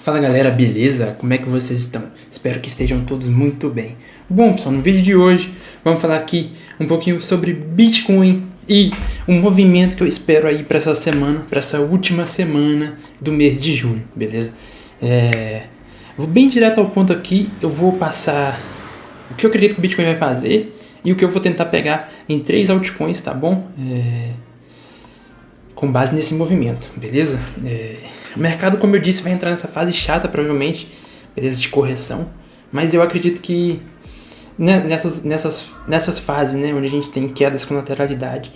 Fala galera, beleza? Como é que vocês estão? Espero que estejam todos muito bem. Bom pessoal, no vídeo de hoje vamos falar aqui um pouquinho sobre Bitcoin e um movimento que eu espero aí para essa semana, para essa última semana do mês de julho, beleza? Vou bem direto ao ponto aqui, eu vou passar o que eu acredito que o Bitcoin vai fazer e o que eu vou tentar pegar em 3 altcoins, tá bom? Com base nesse movimento, beleza? O mercado, como eu disse, vai entrar nessa fase chata, provavelmente, beleza, de correção, mas eu acredito que nessas fases, né, onde a gente tem quedas com lateralidade,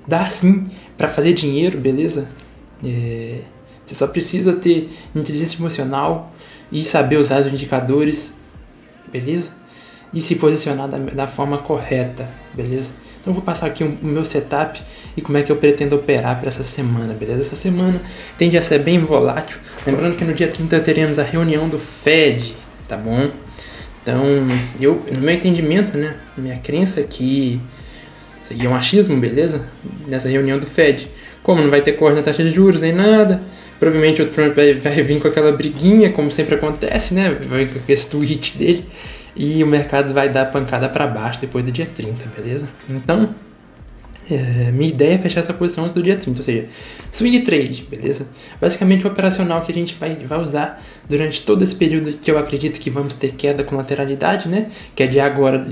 dá sim para fazer dinheiro, beleza? Você só precisa ter inteligência emocional e saber usar os indicadores, beleza? E se posicionar da forma correta, beleza? Então eu vou passar aqui o meu setup e como é que eu pretendo operar para essa semana, beleza? Essa semana tende a ser bem volátil. Lembrando que no dia 30 teremos a reunião do Fed, tá bom? Então, no meu entendimento, né, minha crença que isso aí é um achismo, beleza? Nessa reunião do Fed. Como não vai ter corte na taxa de juros nem nada, provavelmente o Trump vai vir com aquela briguinha, como sempre acontece, né? Vai vir com esse tweet dele. E o mercado vai dar pancada para baixo depois do dia 30, beleza? Então, minha ideia é fechar essa posição antes do dia 30, ou seja, swing trade, beleza? Basicamente o operacional que a gente vai usar durante todo esse período que eu acredito que vamos ter queda com lateralidade, né? Que é de agora,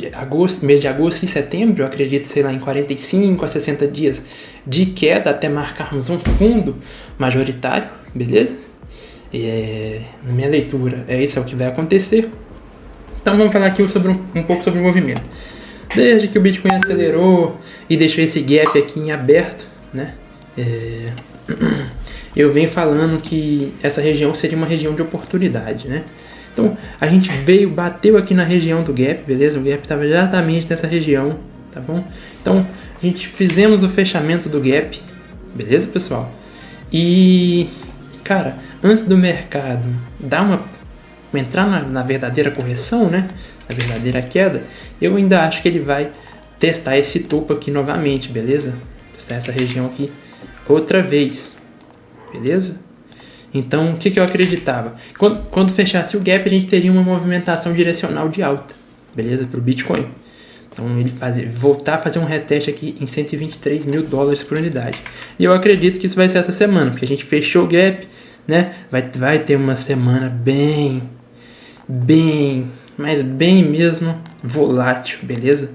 mês de agosto e setembro, eu acredito, sei lá, em 45 a 60 dias de queda até marcarmos um fundo majoritário, beleza? Na minha leitura, isso é o que vai acontecer. Então vamos falar aqui um pouco sobre o movimento. Desde que o Bitcoin acelerou e deixou esse gap aqui em aberto, né? Eu venho falando que essa região seria uma região de oportunidade, né? Então a gente bateu aqui na região do gap, beleza? O gap estava exatamente nessa região, tá bom? Então a gente fizemos o fechamento do gap, beleza, pessoal? E, cara, antes do mercado entrar na verdadeira correção, né? Na verdadeira queda, eu ainda acho que ele vai testar esse topo aqui novamente, beleza? Testar essa região aqui outra vez, beleza? Então, o que eu acreditava? Quando fechasse o gap, a gente teria uma movimentação direcional de alta, beleza? Para o Bitcoin. Então, ele voltar a fazer um reteste aqui em $123 mil por unidade. E eu acredito que isso vai ser essa semana, porque a gente fechou o gap, né? Vai ter uma semana mas bem mesmo volátil, beleza?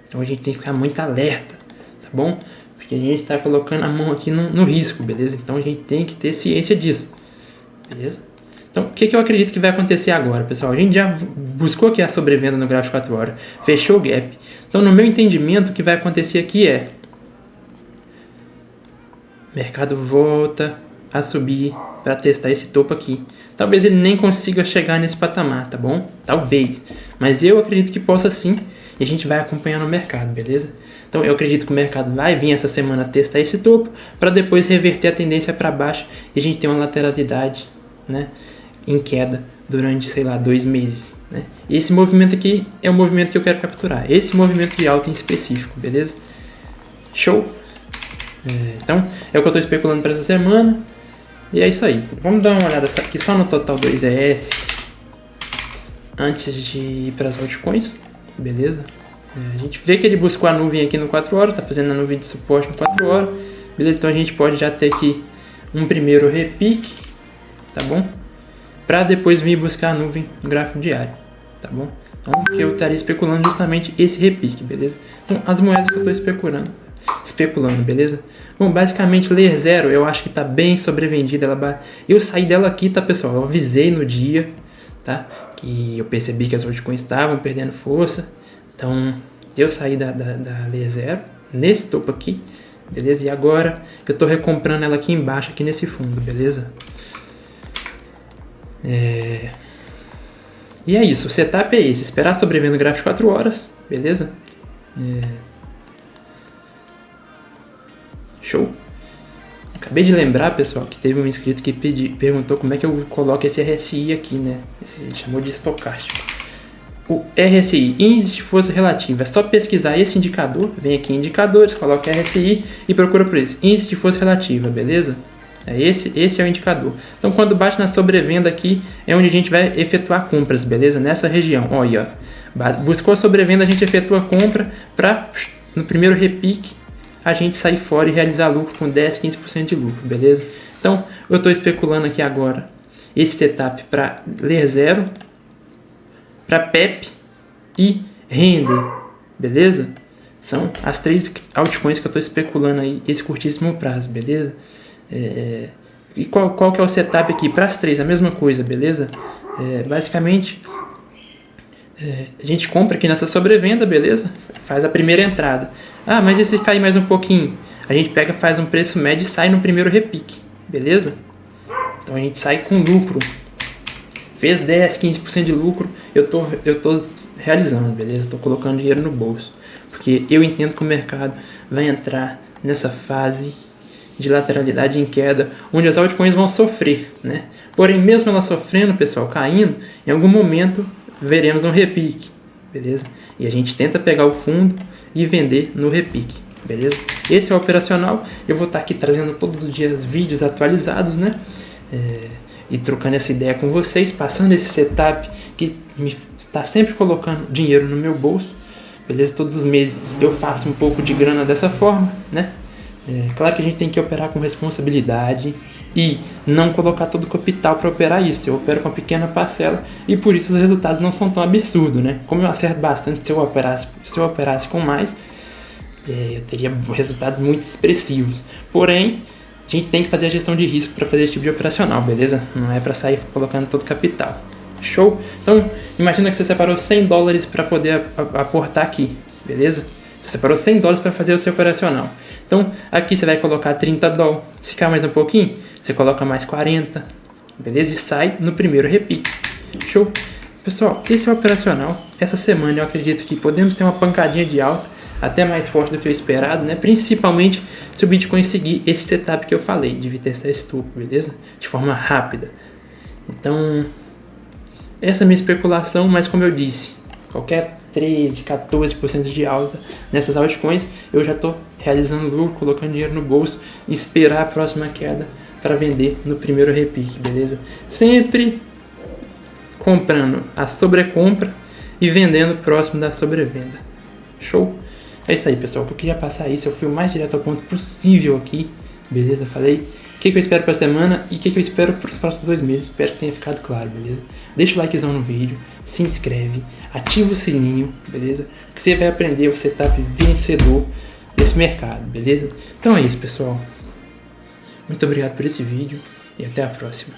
Então a gente tem que ficar muito alerta, tá bom? Porque a gente está colocando a mão aqui no risco, beleza? Então a gente tem que ter ciência disso, beleza? Então o que eu acredito que vai acontecer agora, pessoal? A gente já buscou aqui a sobrevenda no gráfico 4 horas, fechou o gap. Então no meu entendimento o que vai acontecer aqui o mercado volta a subir para testar esse topo aqui. Talvez ele nem consiga chegar nesse patamar, tá bom? Talvez. Mas eu acredito que possa sim. E a gente vai acompanhando o mercado, beleza? Então eu acredito que o mercado vai vir essa semana testar esse topo para depois reverter a tendência para baixo e a gente ter uma lateralidade, né, em queda durante, sei lá, 2 meses, né? E esse movimento aqui é o movimento que eu quero capturar. Esse movimento de alta em específico, beleza? Show? Então é o que eu estou especulando para essa semana. E é isso aí. Vamos dar uma olhada aqui só no total do ES antes de ir para as altcoins, beleza? A gente vê que ele buscou a nuvem aqui no 4 horas, tá fazendo a nuvem de suporte no 4 horas, beleza? Então a gente pode já ter aqui um primeiro repique, tá bom? Para depois vir buscar a nuvem no gráfico diário, tá bom? Então eu estaria especulando justamente esse repique, beleza? Então as moedas que eu estou especulando, beleza? Bom, basicamente Layer 0 eu acho que tá bem sobrevendida. Eu saí dela aqui, tá, pessoal? Eu avisei no dia, tá? Que eu percebi que as altcoins estavam perdendo força. Então eu saí da Layer 0 nesse topo aqui, beleza? E agora eu tô recomprando ela aqui embaixo, aqui nesse fundo, beleza? E é isso, o setup é esse. Esperar sobrevivendo no gráfico 4 horas, beleza? Show? Acabei de lembrar, pessoal, que teve um inscrito que perguntou como é que eu coloco esse RSI aqui, né? Ele chamou de estocástico. O RSI, índice de força relativa, é só pesquisar esse indicador, vem aqui em indicadores, coloca RSI e procura por esse, índice de força relativa, beleza? Esse é o indicador. Então, quando bate na sobrevenda aqui, é onde a gente vai efetuar compras, beleza? Nessa região, olha, ó. Buscou a sobrevenda, a gente efetua a compra para, no primeiro repique, a gente sair fora e realizar lucro com 10, 15% de lucro, beleza? Então, eu estou especulando aqui agora esse setup para Layer 0, para PEP e Render, beleza? São as 3 altcoins que eu estou especulando aí, esse curtíssimo prazo, beleza? E qual que é o setup aqui? Para as 3, a mesma coisa, beleza? Basicamente, a gente compra aqui nessa sobrevenda, beleza? Faz a primeira entrada. Ah, mas e se cair mais um pouquinho? A gente pega, faz um preço médio e sai no primeiro repique, beleza? Então a gente sai com lucro. Fez 10, 15% de lucro, eu tô realizando, beleza? Tô colocando dinheiro no bolso. Porque eu entendo que o mercado vai entrar nessa fase de lateralidade em queda, onde as altcoins vão sofrer, né? Porém, mesmo ela sofrendo, pessoal, caindo, em algum momento veremos um repique, beleza? E a gente tenta pegar o fundo e vender no repique, beleza? Esse é o operacional. Eu vou estar aqui trazendo todos os dias vídeos atualizados, né? E trocando essa ideia com vocês, passando esse setup que me está sempre colocando dinheiro no meu bolso, beleza? Todos os meses eu faço um pouco de grana dessa forma, né? Claro que a gente tem que operar com responsabilidade e não colocar todo o capital para operar isso. Eu opero com uma pequena parcela e por isso os resultados não são tão absurdos, né? Como eu acerto bastante, se eu operasse com mais, eu teria resultados muito expressivos. Porém, a gente tem que fazer a gestão de risco para fazer esse tipo de operacional, beleza? Não é para sair colocando todo o capital. Show? Então, imagina que você separou $100 para poder aportar aqui, beleza? Você separou $100 para fazer o seu operacional. Então, aqui você vai colocar $30. Se cair mais um pouquinho, você coloca mais 40, beleza? E sai no primeiro repique. Show? Pessoal, esse é o operacional. Essa semana eu acredito que podemos ter uma pancadinha de alta, até mais forte do que o esperado, né? Principalmente se o Bitcoin seguir esse setup que eu falei, de testar esse topo, beleza? De forma rápida. Então, essa é a minha especulação, mas como eu disse, qualquer 13, 14% de alta nessas altcoins, eu já estou realizando lucro, colocando dinheiro no bolso e esperar a próxima queda para vender no primeiro repique, beleza? Sempre comprando a sobrecompra e vendendo próximo da sobrevenda. Show? É isso aí, pessoal. O que eu queria passar isso, eu fui o mais direto ao ponto possível aqui, beleza? Falei o que eu espero para a semana e o que eu espero para os próximos 2 meses. Espero que tenha ficado claro, beleza? Deixa o likezão no vídeo, se inscreve, ativa o sininho, beleza? Que você vai aprender o setup vencedor desse mercado, beleza? Então é isso, pessoal. Muito obrigado por esse vídeo e até a próxima.